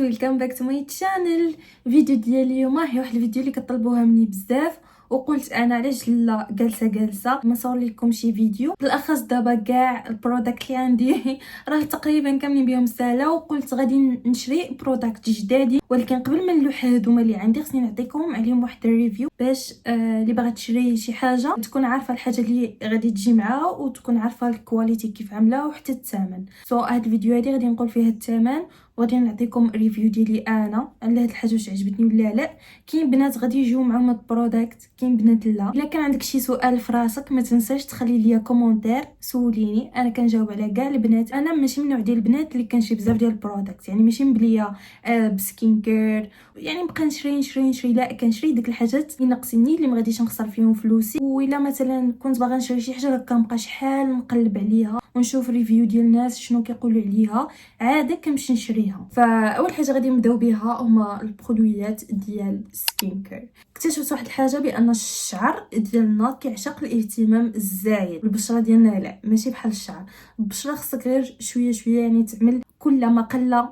ويلكم باك تو ماي تشانل. فيديو ديال اليوم هي واحد الفيديو اللي كطلبوها مني بزاف، وقلت انا علاش لا جالسه نصور لكم شي فيديو. بالاخص دابا كاع البرودكت اللي عندي راه تقريبا كاملين بهم سالا، وقلت غادي نشري برودكت جدادي. ولكن قبل ما نلوح هادوما اللي عندي خصني نعطيكم عليهم واحد الريفيو باش اللي باغا تشري شي حاجه تكون عارفه الحاجه اللي غادي تجي معاها، وتكون عارفه الكواليتي كيف عامله وحتى الثمن. هاد الفيديو هادي غادي نقول فيها الثمن، وغادي نعطيكم ريفيو ديالي انا على هاد الحاجه واش عجبتني ولا لا. كاين بنات غادي يجيو معاهم هاد البرودكت، كاين بنات لا. الا كان عندك شي سؤال في راسك ما تنساش تخلي لي كومونتير سوليني، انا كنجاوب على كاع البنات. انا ماشي من نوع ديال البنات اللي كنشري بزاف ديال البرودكت، يعني ماشي مبليه بسكين كير يعني نبقى نشري لا، كنشري ديك الحاجات اللي ناقصيني اللي ما غاديش نخسر فيهم فلوسي. والا مثلا كنت باغا نشري شي حاجه كنبقى شحال نقلب عليها ونشوف ريفيو ديال الناس شنو كيقولوا عليها، عاده كنمشي نشريها. فاول حاجه غادي نبداو بها هما البرودويات ديال سكين كير. اكتشفت واحد الحاجه بان الشعر ديالنا كيعشق الاهتمام الزايد، البشره ديالنا لا ماشي بحال الشعر. البشره خصك غير شويه يعني تعمل كل ما قل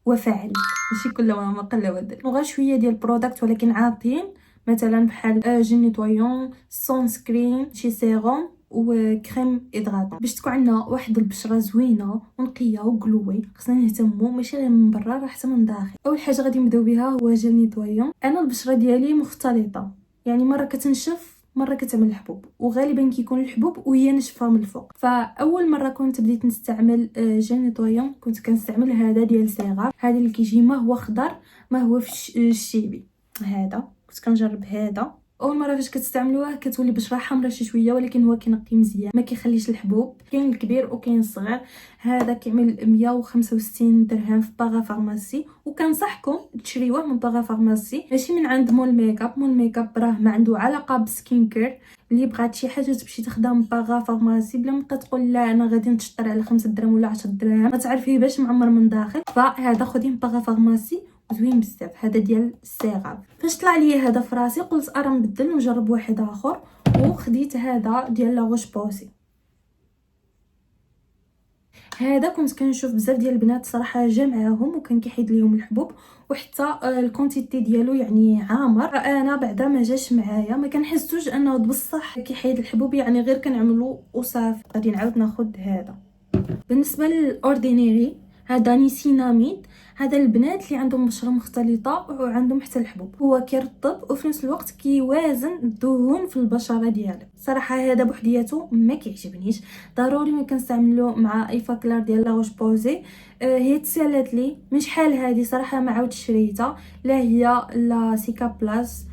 وفعل، ماشي كل ما قل ودل. وغير شويه ديال البرودكت ولكن عاطين، مثلا بحال جيل نيتويون، سون سكرين، شي سيروم وكريم ادغاطون باش تكون عندنا واحد البشره زوينه ونقيه وغلوي. خصنا نهتموا ماشي غير من برا راه حتى من داخل. اول حاجه غادي نبداو بها هو جيل نيتويون. انا البشره ديالي مختلطه، يعني مره كتنشف مره كتعمل الحبوب، وغالبا كيكون الحبوب وهي ناشفه من الفوق. فاول مره كنت بديت نستعمل جيل نيتويون كنت كنستعمل هذا ديال سيغا، هذا اللي كيجي ما هو خضر ما هو الشيبي. هذا كنت كنجرب هذا. اول مره فاش كتستعملوه كتولي بشره حمراء شي شويه، ولكن هو كينقي مزيان ما كيخليش الحبوب. كاين الكبير وكاين الصغير. هذا كيعمل 165 درهم في باغا فارماسي، وكنصحكم تشريوه من باغا فارماسي ماشي من عند مول ميكاب. مول ميكاب راه ما عنده علاقه بسكين كير. اللي بغات شي حاجه تمشي تاخدها من باغا فارماسي بلا ما تقول لا انا غادي نتشطر على 5 دراهم ولا 10 دراهم، ما تعرفيه باش معمر من داخل. فهذا خديه من باغا فارماسي زوين بزاف. هذا ديال السيغاب. فاش طلع لي هذا في راسي قلت ارا نبدل ونجرب واحد اخر، وخديت هذا ديال لا روش بوسي. هذا كنت كنشوف بزاف ديال البنات صراحه جا معاهم وكان كيحيد ليهم الحبوب، وحتى الكونتيتي ديالو يعني عامر. انا بعدا ما جاش معايا، ما كنحسوش انه بصح كيحيد الحبوب، يعني غير كنعملو وصافي. غادي نعاود ناخذ هذا. بالنسبه للاوردينيري هذا نيسيناميد. هذا البنات اللي عندهم بشره مختلطه وعندهم حتى الحبوب، هو كيرطب وفي نفس الوقت كيوازن الدهون في البشره ديالك. صراحه هذا بوحديته ما كيعجبنيش، ضروري ما كنستعملو مع اي فاكلار ديال لا روش بوزي. هي تسالات لي من شحال هذه صراحه ما عاودش شريتها، لا هي لا سيكا بلاس.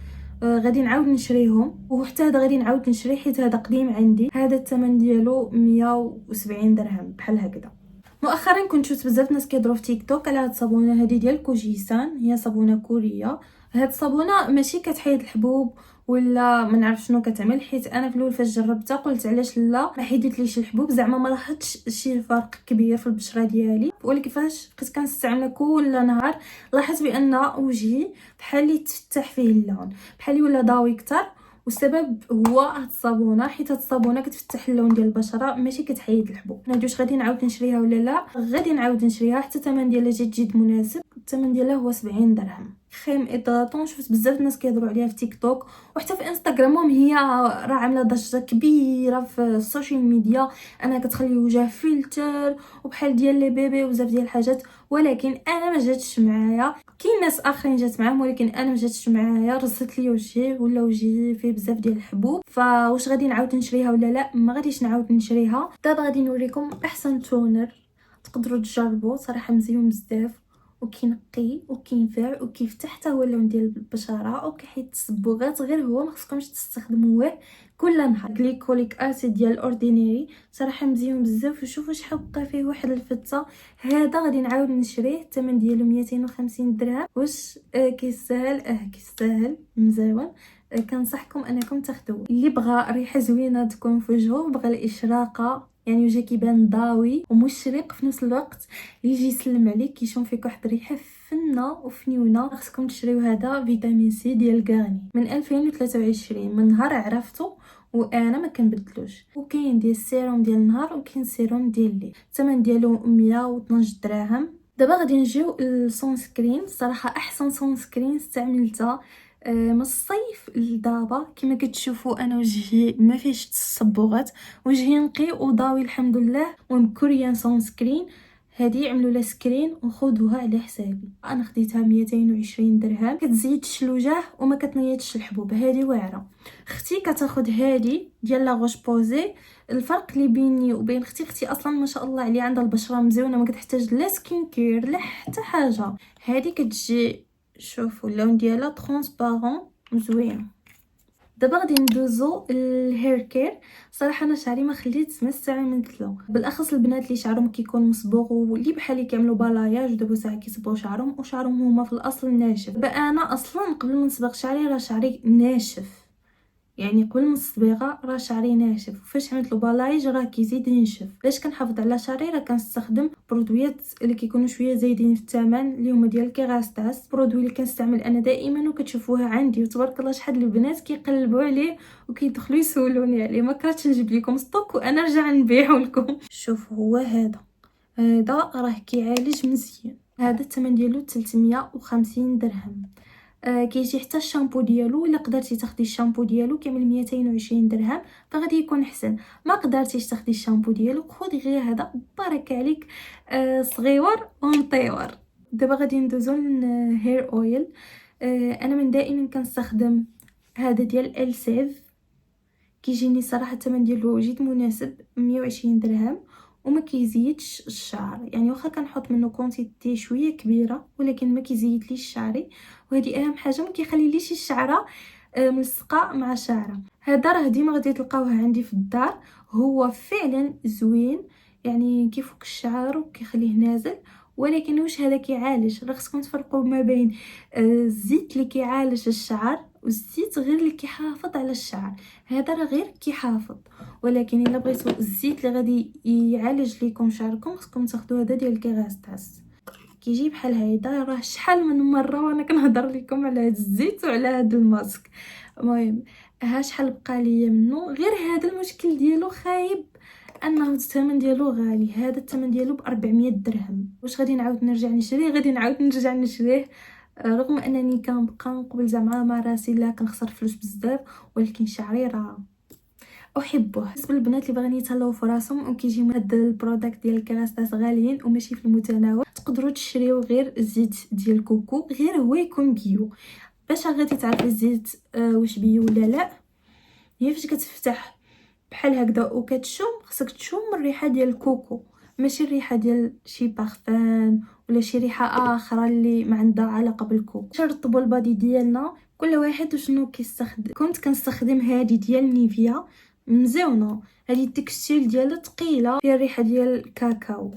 غادي نعاود نشريهم، وحتى هذا غادي نعاود نشري حيت هذا قديم عندي. هذا الثمن ديالو 170 درهم بحال هكذا. مؤخرا كنت شفت بزاف ناس كيهضروا في تيك توك على هاد الصابونه هذه ديال كوجيسان. هي صابونه كوريه. هاد الصابونه ماشي كتحيد الحبوب ولا ما نعرف شنو كتعمل، حيت انا في الاول فاش جربتها قلت علاش لا ما حيدتليش الحبوب، زعما ما لاحظتش شي فرق كبير في البشره ديالي. ولكن فاش بقيت كنستعملها كل نهار لاحظت بان وجهي بحال اللي تفتح فيه اللون، بحال اللي ولا ضاوي اكثر. والسبب هو هاد الصابونه، حيت هاد الصابونه كتفتح اللون ديال البشره ماشي كتحيد الحبوب. واش غادي نعاود نشريها ولا لا؟ غادي نعاود نشريها، حتى الثمن ديالها جد مناسب. الثمن ديالها هو 70 درهم. كريم ادغاطون شفت بزاف الناس كيهضروا عليها في تيك توك وحتى في انستغرام. هي راه عامله ضجه كبيره في السوشيال ميديا، انا كتخلي الوجه فلتر وبحال ديال لي بيبي وبزاف ديال الحاجات، ولكن انا ما جاتش معايا. كاين ناس اخرين جات معاهم ولكن انا ما جاتش معايا. رزت لي وجهي ولا وجهي فيه بزاف ديال الحبوب. فواش غادي نعاود نشريها ولا لا؟ ما غاديش نعاود نشريها. دابا غادي نوريكم احسن تونر تقدروا تجربوا، صراحه مزيون بزاف وكينقي وكينفع وكيفتح حتى هو اللون ديال البشره وكيحيد التصبغات. غير هو ما خصكمش تستخدموه كل نهار. غليكوليك اسيد ديال اوردينيري صراحه مزيون بزاف، وشوفوا شحال بقى فيه واحد الفته. هذا غادي نعاود نشريه، الثمن ديالو 250 درهم. واش كيستاهل؟ كيستاهل مزيون. كنصحكم انكم تاخذوه. اللي بغى ريحه زوينه تكون في وجهه، بغى الاشراقه يعني وجهك كيبان ضاوي ومشرق في نفس الوقت، يجي يسلم عليك كيشوم فيك واحد الريحه فنه وفنيونه، خصكم تشريو هذا فيتامين سي ديال غاني من 2023. من نهار عرفته وانا ما كنبدلوش. وكاين ديال السيروم ديال النهار وكاين السيروم ديال الليل. الثمن ديالو 112 درهم. دابا غادي نجيو للسون سكرين. صراحه احسن سون سكرين استعملتها من الصيف لدابا. كما كتشوفوا انا وجهي ما فيهش تصبغات، وجهي نقي وضاوي الحمد لله. المهم كوريان سون سكرين هذه عملوا لها سكرين وخذوها على حسابي. انا خديتها 220 درهم، كتزيدش الوجه وما كتنيضش الحبوب، هذه واعره. اختي كتاخذ هذه ديال لا روش بوزي. الفرق اللي بيني وبين اختي اصلا ما شاء الله عليها عندها البشره مزيونه، ما كتحتاج لا سكين كير لا حتى حاجه. هذه كتجي شوفوا اللون ديالها ترونسبارون زوين. دابا غادي ندوزو الهير كير. صراحه انا شعري ما خليت ما استعملتلو، بالاخص البنات اللي شعرهم كيكون مصبوغ واللي بحالي كيعملوا بالاياج ودابا ساعه كيصبغوا شعرهم وشعرهم هما في الاصل ناشف. دابا انا اصلا قبل ما نصبغ شعري راه شعري ناشف، يعني قبل من الصبيغه راه شعري ناشف، وفاش عملت له بالايج راه كيزيد ينشف. باش كنحافظ على شعري راه كنستخدم برودويات اللي كيكونوا شويه زايدين في الثمن اللي هما ديال كيغاستاس. برودوي اللي كنستعمل انا دائما وكتشوفوها عندي وتبارك الله شحال البنات كيقلبوا عليه وكيدخلوا يسولوني عليه. ما كرهتش نجيب لكم ستوك وانا نرجع نبيعه لكم. شوفوا هو هذا راه كيعالج مزيان. هذا الثمن ديالو 350 درهم. كيجي حتى الشامبو ديالو، الا قدرتي تاخدي الشامبو ديالو كامل 220 درهم فغادي يكون احسن. ما قدرتيش تاخدي الشامبو ديالو خذي غير هذا بارك عليك. صغيور ومطيور. دابا غادي ندوزو للهير اويل. انا من دائما كنستخدم هذا ديال السيف. كيجيني صراحه الثمن ديالو جد مناسب 120 درهم وما كيزيدش الشعر، يعني واخا كنحط منه كونتيتي شويه كبيره ولكن ما كيزيدليش شعري. وهذه اهم حاجه، ما كيخليليش الشعره ملصقه مع شعره. هذا راه ديما غادي تلقاوه عندي في الدار. هو فعلا زوين، يعني كيفك الشعر وكيخليه نازل. ولكن واش هذا كيعالج؟ راه خصكم تفرقوا ما بين الزيت اللي كيعالج الشعر والزيت غير اللي كيحافظ على الشعر. هذا راه غير كيحافظ، ولكن الا بغيتو الزيت اللي غادي يعالج لكم شعركم خصكم تاخذوا هذا ديال كيغاستاس. كيجي بحال هيدا. راه شحال من مره وانا كنهضر لكم على هذا الزيت وعلى هذا الماسك. المهم ها شحال بقى ليا منه. غير هذا المشكل ديالو خايب انه الثمن ديالو غالي. هذا الثمن ديالو ب 400 درهم. واش غادي نعاود نرجع نشريه؟ غادي نعاود نرجع نشريه رغم انني كنبقى نقبل زعما مع راسي لا كنخسر فلوس بزاف، ولكن شعري راه احبه. بالنسبه للبنات اللي باغيين يتهلاو في راسهم وكيجي هاد البروداكت ديال كراساس غاليين وماشي في المتناول، تقدروا تشريو غير الزيت ديال كوكو، غير هو يكون بيو. باش غادي تعرفي الزيت واش بيو ولا لا، هي فاش كتفتح بحال هكذا وكتشم خصك تشم الريحه ديال الكوكو، ماشي الريحه ديال شي بارفان ولا شي ريحه اخرى اللي ما عندها علاقه بالكوكو. باش نرطبوا البادي ديالنا كل واحد وشنو كيستخدم. كنت كنستخدم هذه ديال نيفيا مزيونه، هذه التكستيل ديالها ثقيله فيها الريحه ديال الكاكاو.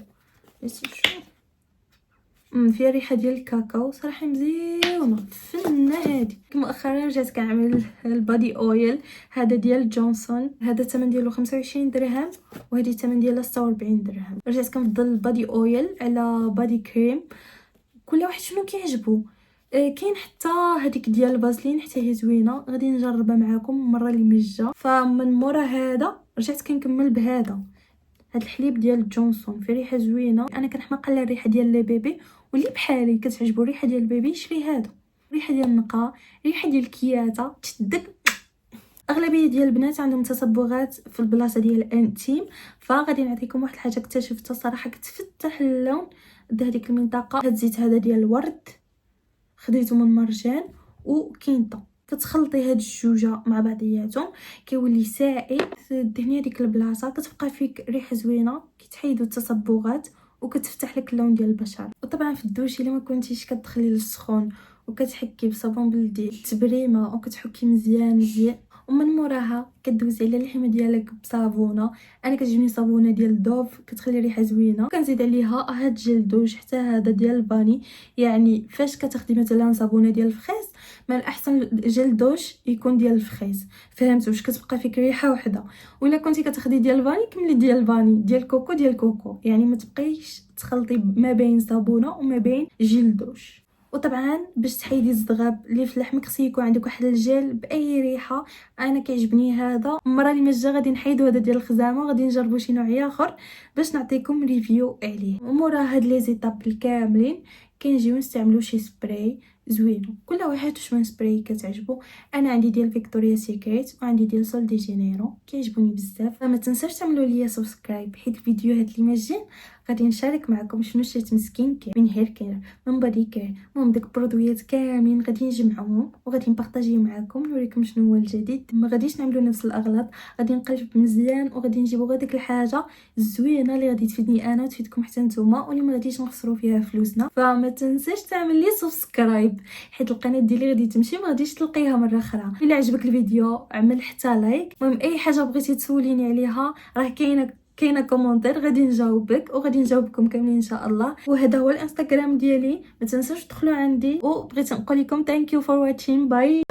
فيها ريحه ديال الكاكاو صراحه مزيونه فنه. هذه مؤخرا رجعت كنعمل البادي اويل. هذا ديال جونسون، هذا الثمن ديالو 25 درهم وهذه الثمن ديالها 46 درهم. رجعت كنفضل البادي اويل على بادي كريم، كل واحد شنو كيعجبو. كاين حتى هذيك ديال البازلين حتى هي زوينه، غادي نجربها معكم المره اللي مجا. فمن مورا هذا رجعت كنكمل بهذا. هاد الحليب ديال جونسون في ريحه زوينه. انا كنحماق على الريحه ديال لي بيبي، واللي بحالي كتعجبو الريحه ديال البيبي شري هذا. ريحه ديال النقا، ريحه ديال الكياته تشدك. اغلبيه ديال البنات عندهم تصبغات في البلاصه ديال الانتيم، فغادي نعطيكم واحد الحاجه اكتشفتها صراحه كتفتح اللون هذيك المنطقه. هاد الزيت هذا ديال الورد خديته من مرجان وكينطا، كتخلطي هاد الجوجه مع بعضياتهم كيولي سائل. دهني هذيك البلاصه كتبقى فيك ريحه زوينه، كيتحيدوا التصبغات وكتفتح لك اللون ديال البشره. وطبعا في الدوش الا ما كنتيش كتدخلي للسخون وكتحكي بصابون بلدي التبريمه وكتحكي مزيان ومن موراها كدوزي على اللحمه ديالك بصابونه. انا كتجيني صابونه ديال دوف كتخلي ريحه زوينه، كنزيد عليها هاد جل دوش حتى هذا ديال الباني. يعني فاش كتاخدي مثلا صابونه ديال الفخيس من الاحسن جل دوش يكون ديال الفخيس، فهمتوا؟ واش كتبقى فيك ريحه وحده. ولا كنتي كتاخدي ديال الباني كملي ديال الباني ديال كوكو يعني ما تبقيش تخلطي ما بين صابونه وما بين جل دوش. وطبعا باش تحيدي الزغاب اللي في اللحم خصو يكون عندك واحد الجيل باي ريحه. انا كيعجبني هذا. المره اللي ما جا غادي نحيدو هذا ديال الخزامه وغادي نجربو شي نوع اخر باش نعطيكم ريفيو عليه. ومورا هاد لي زيتاب الكاملين كنجيو نستعملو شي سبراي زوينو، كل واحد واش من سبراي كتعجبو. انا عندي ديال فيكتوريا سيكريت وعندي ديال سول دي جينيرو كيعجبوني بزاف. فما تنساوش تعملوا ليا سبسكرايب حيت الفيديوهات اللي ماجين غادي نشارك معكم شنو شريت من سكين كير، من هير كير، من بادي كير، المهم داك البرودويات كاملين غادي نجمعوهم وغادي نبارطاجيو معكم نوريكم شنو هو الجديد. ما غاديش نعملوا نفس الاغلاط، غادي نقلب مزيان وغادي نجيبوا غير ديك الحاجه الزوينه اللي غادي تفيدني انا وتفيدكم حتى نتوما واللي ما غاديش نخسروا فيها فلوسنا. فما تنساش تعمل لي سبسكرايب حيت القناه ديالي غادي تمشي ما غاديش تلقيها مره اخرى. الا عجبك الفيديو اعمل حتى لايك. المهم اي حاجه بغيتي تسوليني عليها راه كاينه كومونتير غادي نجاوبك وغادي نجاوبكم كاملين ان شاء الله. وهذا هو الانستغرام ديالي، ما تنساوش تدخلوا عندي. وبغيت نقول لكم ثانك يو فور واتشين. باي.